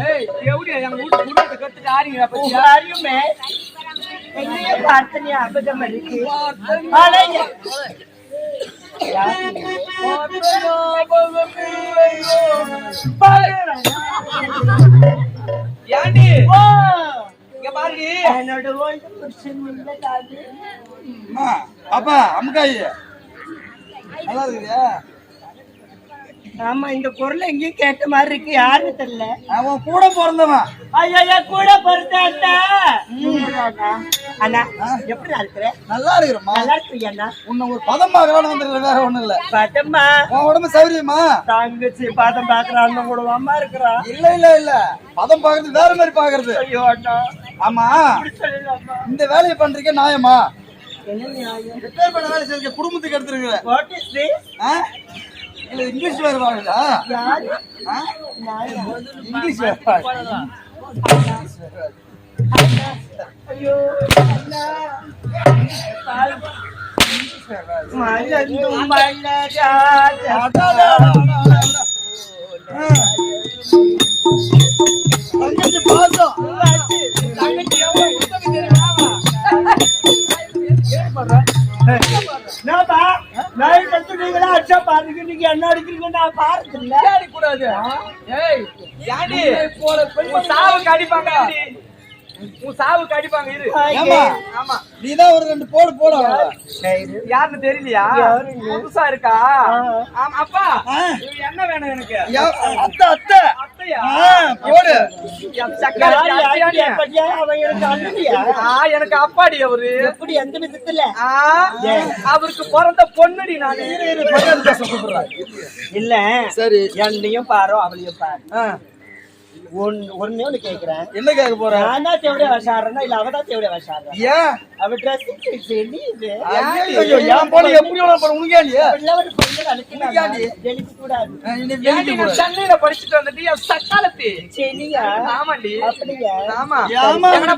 ஏய் எவடியா எங்க வீட்டு குடும்பத்தை கத்துட்டு ஆறீங்க பத்தியா யாரையுமே என்னைய பார்த்தனே அபதம் இருக்கு ஆளைய யாண்டி இங்க பாருடி என்னோட ஓல்ட் புருஷன் இல்ல காது அப்பா அம்காயி நல்லா இருக்குறியா? ஆமா இந்த குரல் எங்கேயும் கேட்ட மாதிரி இருக்கு யாருன்னு தெரியல. அவன் கூட பிறந்தவன். ஐயா கூட பிறந்தாண்டா அண்ணா எப்படி இருக்கிற? நல்லா இருக்கிறமா? நல்லா இருக்கிறியா அண்ணா? உன்னை ஒரு பதம் பார்க்கலான்னு வந்துருக்க, வேற ஒண்ணும் இல்ல. பதமா? உன் உடம்பு சௌரியமா? தங்கச்சி பதம் பாக்குறான்னு கூட அம்மா இருக்கிறா. இல்ல இல்ல இல்ல, பதம் பாக்குறது வேற மாதிரி பாக்குறது. ஐயோ அண்ணா ஆமா இந்த வேலையை பண்றீங்க நியாயமா? என்ன நியாயம்? ரிப்பேர் பண்ண வேலை செய்ய குடும்பத்துக்கு எடுத்துருக்குற. What is this? இல்ல இங்கிலீஷ் வேற வாங்கடா. யாரு? இங்கிலீஷ் வேற வாங்க. ஐயோ அண்ணா மலந்து மலராத தங்கச்சி பாசம். தங்கச்சி எவ்வளவு உத்தமி தெரியுமா? நான் கத்துனீங்களா அச்சா பாருங்க, நீங்க என்ன அடிக்கிறீங்க நான் பாருங்க இல்ல கூடாது. ஏய் யாண்டி போற பெண் சாவுக்கு அடிப்பாங்க, உன் சாவுக்கு அடிப்பாங்க. இரு ஆமா நீதான் ஒரு ரெண்டு போடு போட. யாருன்னு தெரியலையா? புதுசா இருக்கா? ஆமா அப்பா என்ன வேணும் எனக்கு? அத்தை அத்தை அத்தையா? போடு. எனக்கு அப்பாடி அவரு. எப்படி எந்த விதத்துல? அவருக்கு பிறந்த பொண்ணுடி நானு. இல்ல சரி, என்னையும் பாரு அவளையும் பாரு. ஒன்னு கேக்குறேன், என்ன கேட்க போற? நான் தான் தேவடைய வசாடுறேன்னா இல்ல அவதான் தேவடைய வசாடுறா? ஏன் அவ ட்ரெஸ் நீ இது ஏன் போல எப்படி உனக்கு இல்லையா? ஒரு பொண்ணு அனுப்பினாங்க ஜெலிக்க கூடாது. சென்னையில படிச்சுட்டு வந்துட்டு என் சக்காலத்தி. சரியா? ஆமாண்டி. அப்படியா? ஆமா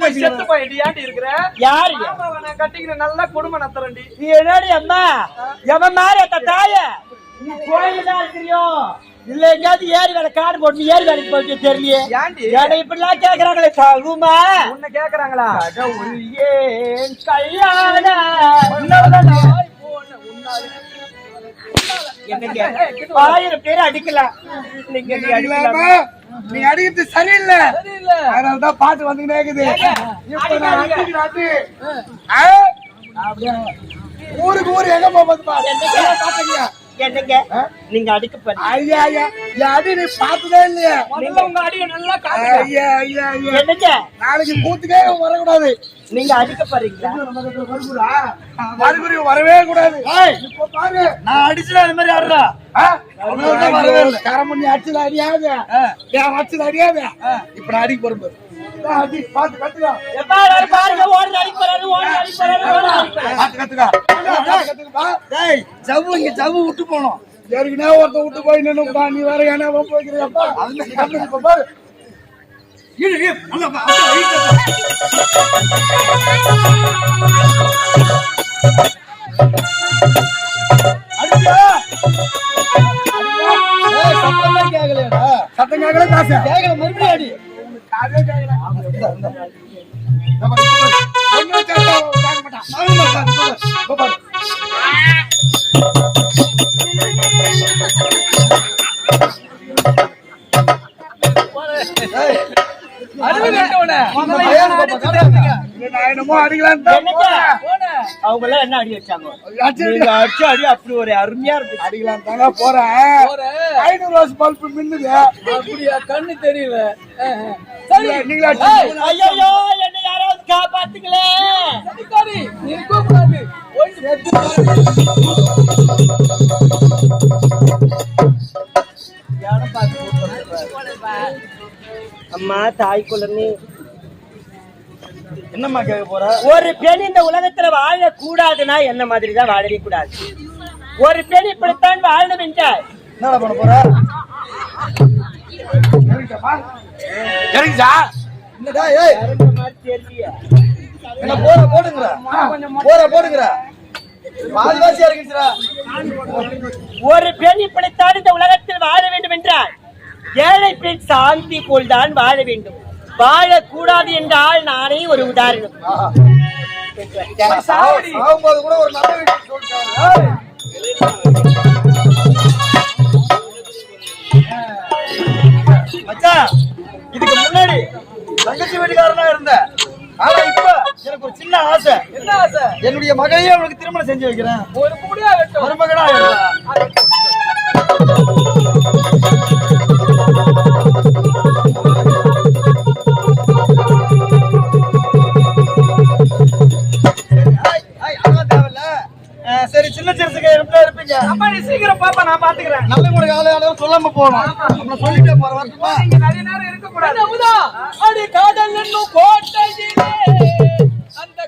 போய் செத்து போயிட்டு ஏன்டி இருக்கிற? யாரு? நான் கட்டிக்கிற நல்ல குடும்பம் நடத்துறேன்டி. நீ என்னடி அம்மா எவன் மாறி அத்த தாய நீ கோயில்தான் இருக்கிறியோ இல்ல எங்கேயாவது ஏறி வேலை காடு போட்டு ஏறி வேலைக்கு போயிட்டு தெரியலையே? ஏன்டி இப்படிலாம் கேக்குறாங்களே சாகுமா? உன்ன கேக்குறாங்களா? ஏன் கல்யாண ஆயிரம் பேர் அடிக்கலாம், நீங்க நீ அடிக்கிறது சரியில்லை. அதனாலதான் பாட்டு வந்துக்கிட்டே இருக்குது. இப்ப நான் அடிக்கிறாட்டு ஊருக்கு ஊரு எங்க போகுது என்னங்க நீங்க அடிக்க பாரு. ஐயா ஐயா அடி நீ பார்த்ததே இல்லையா? நீங்க உங்க அடிய நல்லா ஐயா ஐயா ஐயா என்னங்க நாளைக்கு கூத்துக்கே வரக்கூடாது. நீங்க அடிக்க பாருங்களா? மறுபடியும் வரவே கூடாது. இப்ப பாரு நான் அடிச்சுல அது மாதிரி ஆடுறா. வரவே இல்லை. கரம் பண்ணி அடிச்சுல அடியாது, அடிச்சுல அடியாது. இப்ப நான் அடிக்க போறேன் அடி பாத்து கத்துக்கா. பாருங்க ஓடி அடிக்க போறாரு, ஓடி அடிக்க போறாரு. பாத்து கத்துக்கா. டேய் ஜவ்வு இங்க ஜவ்வு விட்டு போனோம். ஏற்கனவே ஒருத்த விட்டு போய் நின்னு நீ வேற என்ன போய்க்கிறப்பா? அது பாரு இரு நல்லா சத்தம் கேட்கலையாடா? சத்தம் கேட்கல, காசு கேட்கல, மறுபடியும் அடி. காதே கேட்கல. அவங்க எல்லாம் என்ன அடி வச்சாங்க? அடிச்சு அடி அப்படி ஒரு அருமையா இருக்கு. அடிக்கலாம் தாங்க போறேன். 500 ரோஸ் பல்பு மின்னுது. அப்படியா? கண்ணு தெரியல. ஐயோ என்ன யாராவது காப்பாத்துங்களே. அம்மா தாய் குழந்தை என்னம்மா கேட்க போற? ஒரு பெண் இந்த உலகத்துல வாழக்கூடாதுன்னா என்ன மாதிரி தான் வாழவே கூடாது. ஒரு பெண் இப்படித்தான் வாழணும் என்றால் என்ன பண்ண போற? என்ன போடுங்கிற ஒரு பெண் இப்படித்தான் இந்த உலகத்தில் வாழ வேண்டும் என்றால் ஏழை பெண் சாந்தி போல்தான் வாழ வேண்டும். வாழக்கூடாது என்றால் நானே ஒரு உதாரணம். சாகும்போது கூட ஒரு நல்ல விஷயம் சொல்லிட்டாங்க. மச்சான், இதுக்கு முன்னாடி தங்கச்சி வீட்டுக்காரனா இருந்த, ஆனா இப்ப எனக்கு ஒரு சின்ன ஆசை. என்ன ஆசை? என்னுடைய மகளையே அவனுக்கு திருமணம் செஞ்சு வைக்கிறேன். ஒரு முடியா வெட்டும். ஒரு மகனா சரி, சின்ன சிறுசுக்கு இருப்பீங்க. அப்பா நீ சீக்கிரம் பாப்பா, நான் பாத்துக்கிறேன். நல்ல கூட யாரும் சொல்லாம போகணும். நம்ம சொல்லிட்டே போற வரட்டுமா? நீங்க நிறைய நேரம் இருக்க கூடாது. அடி காதல் என்னும் கோட்டையிலே அந்த